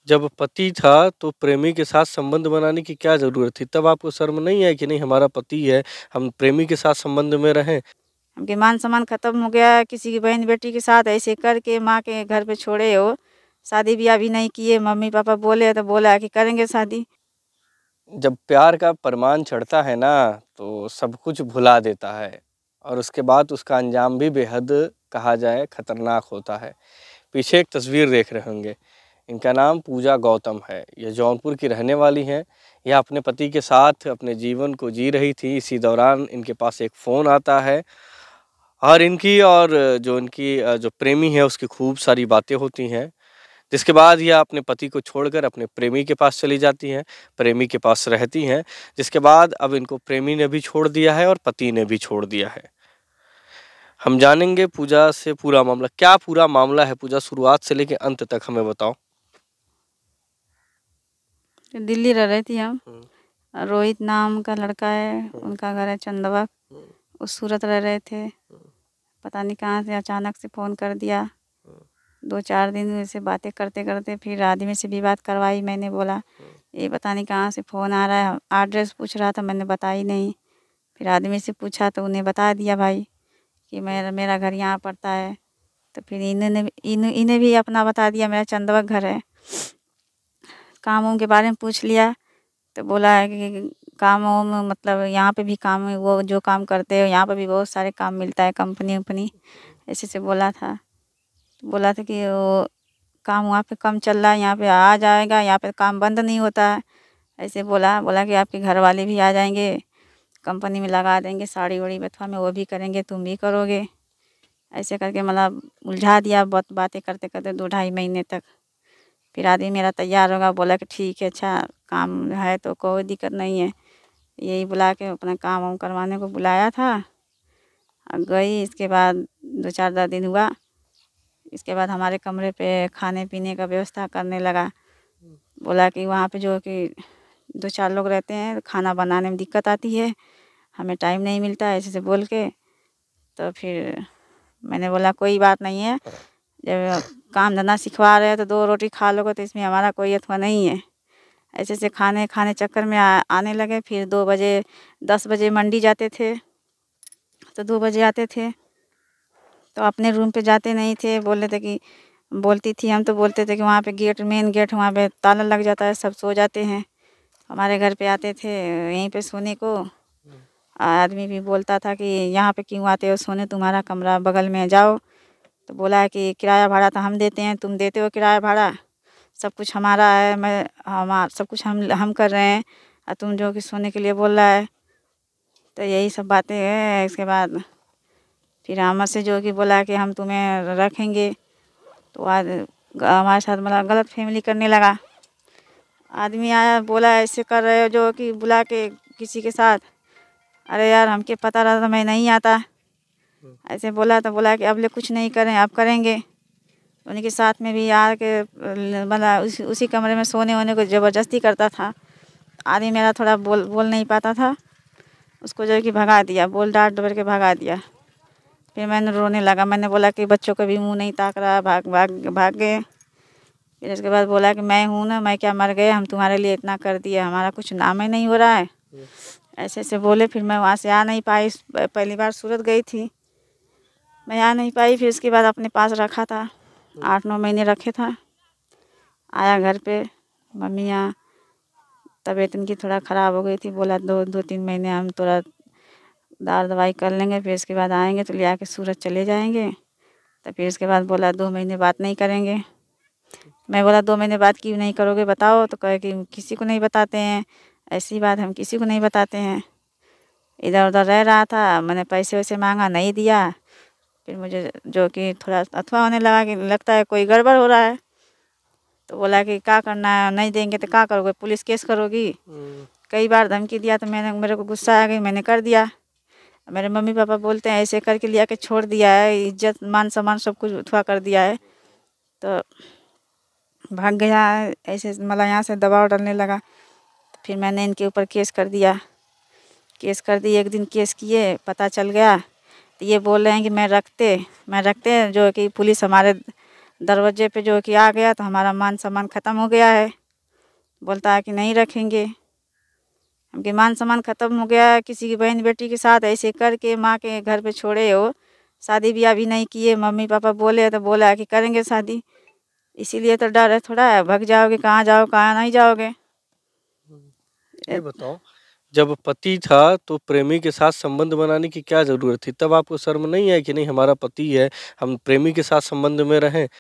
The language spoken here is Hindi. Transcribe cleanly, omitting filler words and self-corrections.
जब पति था तो प्रेमी के साथ संबंध बनाने की क्या ज़रूरत थी? तब आपको शर्म नहीं आई कि नहीं हमारा पति है, हम प्रेमी के साथ संबंध में रहें? हमके मान सम्मान खत्म हो गया, किसी की बहन बेटी के साथ ऐसे करके माँ के घर पे छोड़े हो। शादी ब्याह भी नहीं किए, मम्मी पापा बोले तो बोला कि करेंगे शादी। जब प्यार का परमान चढ़ता है ना, तो सब कुछ भुला देता है और उसके बाद उसका अंजाम भी बेहद कहा जाए खतरनाक होता है। पीछे एक तस्वीर देख रहे होंगे, इनका नाम पूजा गौतम है। ये जौनपुर की रहने वाली हैं। यह अपने पति के साथ अपने जीवन को जी रही थी। इसी दौरान इनके पास एक फ़ोन आता है और इनकी और जो इनकी जो प्रेमी है उसकी खूब सारी बातें होती हैं। जिसके बाद यह अपने पति को छोड़कर अपने प्रेमी के पास चली जाती हैं, प्रेमी के पास रहती हैं, जिसके बाद अब इनको प्रेमी ने भी छोड़ दिया है और पति ने भी छोड़ दिया है। हम जानेंगे पूजा से पूरा मामला, क्या पूरा मामला है पूजा शुरुआत से लेके अंत तक हमें बताओ? दिल्ली रह रही थी हम। हुँ, रोहित नाम का लड़का है, हुँ, उनका घर है चंदवा। हुँ, वो सूरत रह रहे थे। हुँ, पता नहीं कहाँ से अचानक से फ़ोन कर दिया। हुँ, 2-4 दिन ऐसे बातें करते-करते फिर आदमी से भी बात करवाई मैंने, बोला हुँ, ये पता नहीं कहाँ से फ़ोन आ रहा है। एड्रेस पूछ रहा था, मैंने बताई नहीं। फिर आदमी से पूछा तो उन्हें बता दिया भाई कि मेरा मेरा घर यहाँ पड़ता है। तो फिर इन्हें भी अपना बता दिया, मेरा चंदवा घर है। काम वाम के बारे में पूछ लिया तो बोला है कि काम वाम मतलब यहाँ पे भी काम है, वो जो काम करते हो यहाँ पे भी बहुत सारे काम मिलता है, कंपनी वंपनी ऐसे से बोला था। बोला था कि वो काम वहाँ पे कम चल रहा है, यहाँ पे आ जाएगा, यहाँ पे काम बंद नहीं होता है। ऐसे बोला बोला कि आपके घर वाले भी आ जाएंगे, कंपनी में लगा देंगे, साड़ी वाड़ी बथवा में वो भी करेंगे, तुम भी करोगे। ऐसे करके मतलब उलझा दिया, बहुत बातें करते करते 2-2.5 महीने तक। फिर आदमी मेरा तैयार होगा, बोला कि ठीक है, अच्छा काम है तो कोई दिक्कत नहीं है। यही बुला के अपना काम वाम करवाने को बुलाया था। अब गई, इसके बाद 2-4 दिन हुआ। इसके बाद हमारे कमरे पे खाने पीने का व्यवस्था करने लगा। बोला कि वहाँ पे जो कि 2-4 लोग रहते हैं, खाना बनाने में दिक्कत आती है, हमें टाइम नहीं मिलता है, ऐसे से बोल के। तो फिर मैंने बोला कोई बात नहीं है, जब काम धंधा सिखवा रहे हैं तो 2 रोटी खा लोगे तो इसमें हमारा कोई अथवा नहीं है। ऐसे से खाने खाने चक्कर में आने लगे। फिर 2 बजे 10 बजे मंडी जाते थे तो 2 बजे आते थे। तो अपने रूम पे जाते नहीं थे, बोले थे कि बोलती थी हम, तो बोलते थे कि वहाँ पे गेट, मेन गेट वहाँ पे ताला लग जाता है, सब सो जाते हैं। हमारे घर पे आते थे यहीं पे सोने को। आदमी भी बोलता था कि यहाँ पे क्यों आते हो सोने, तुम्हारा कमरा बगल में, जाओ। तो बोला है कि किराया भाड़ा तो हम देते हैं, तुम देते हो किराया भाड़ा, सब कुछ हमारा है, सब कुछ हम कर रहे हैं, और तुम जो कि सोने के लिए बोल रहा है। तो यही सब बातें हैं। इसके बाद फिर हमसे से जो कि बोला कि हम तुम्हें रखेंगे। तो आज हमारे साथ मतलब गलत फैमिली करने लगा। आदमी आया, बोला ऐसे कर रहे हो जो कि बुला के किसी के साथ। अरे यार, हमके पता रहता मैं नहीं आता। ऐसे बोला तो बोला कि अब ले कुछ नहीं करें, अब करेंगे। उनके साथ में भी आके मतलब उसी कमरे में सोने वोने को ज़बरदस्ती करता था। आदमी मेरा थोड़ा बोल बोल नहीं पाता था, उसको जो है कि भगा दिया, बोल डाँट डबर के भगा दिया। फिर मैंने रोने लगा, मैंने बोला कि बच्चों का भी मुँह नहीं ताक रहा, भाग भाग भाग गए। फिर उसके बाद बोला कि मैं हूँ ना, मैं क्या मर गए, हम तुम्हारे लिए इतना कर दिए, हमारा कुछ नाम ही नहीं हो रहा है। ऐसे ऐसे बोले। फिर मैं वहाँ से आ नहीं पाई, पहली बार सूरत गई थी, मैं आ नहीं पाई। फिर उसके बाद अपने पास रखा था, 8-9 महीने रखे था। आया घर पे, मम्मी यहाँ तबीयत इनकी थोड़ा ख़राब हो गई थी, बोला 2-3 महीने हम थोड़ा दार दवाई कर लेंगे, फिर इसके बाद आएंगे तो ले आके सूरत चले जाएंगे। तो फिर इसके बाद बोला 2 महीने बात नहीं करेंगे। मैं बोला 2 महीने बाद क्यों नहीं करोगे बताओ? तो कहे कि किसी को नहीं बताते हैं, ऐसी बात हम किसी को नहीं बताते हैं। इधर उधर रह रहा था, मैंने पैसे वैसे मांगा, नहीं दिया। फिर मुझे जो कि थोड़ा अथवा होने लगा कि लगता है कोई गड़बड़ हो रहा है। तो बोला कि क्या करना है, नहीं देंगे तो क्या करोगे, पुलिस केस करोगी? कई बार धमकी दिया तो मेरे को गुस्सा आ गई, मैंने कर दिया। मेरे मम्मी पापा बोलते हैं ऐसे करके लिया के छोड़ दिया है, इज्जत मान सम्मान सब कुछ उठवा कर दिया है। तो भाग गया ऐसे, मतलब यहाँ से दबाव डालने लगा। फिर मैंने इनके ऊपर केस कर दिया, केस कर दी। एक दिन केस किए, पता चल गया तो ये बोल रहे हैं कि मैं रखते जो कि पुलिस हमारे दरवाजे पे जो कि आ गया तो हमारा मान सम्मान ख़त्म हो गया है। बोलता है कि नहीं रखेंगे। हमके मान सम्मान ख़त्म हो गया है, किसी की बहन बेटी के साथ ऐसे करके माँ के घर पे छोड़े हो, शादी ब्याह भी नहीं किए, मम्मी पापा बोले तो बोला है कि करेंगे शादी, इसीलिए तो डर है थोड़ा है, भग जाओगे कहाँ जाओ कहाँ नहीं जाओगे। ये बताओ, जब पति था तो प्रेमी के साथ संबंध बनाने की क्या ज़रूरत थी? तब आपको शर्म नहीं आई कि नहीं हमारा पति है, हम प्रेमी के साथ संबंध में रहें?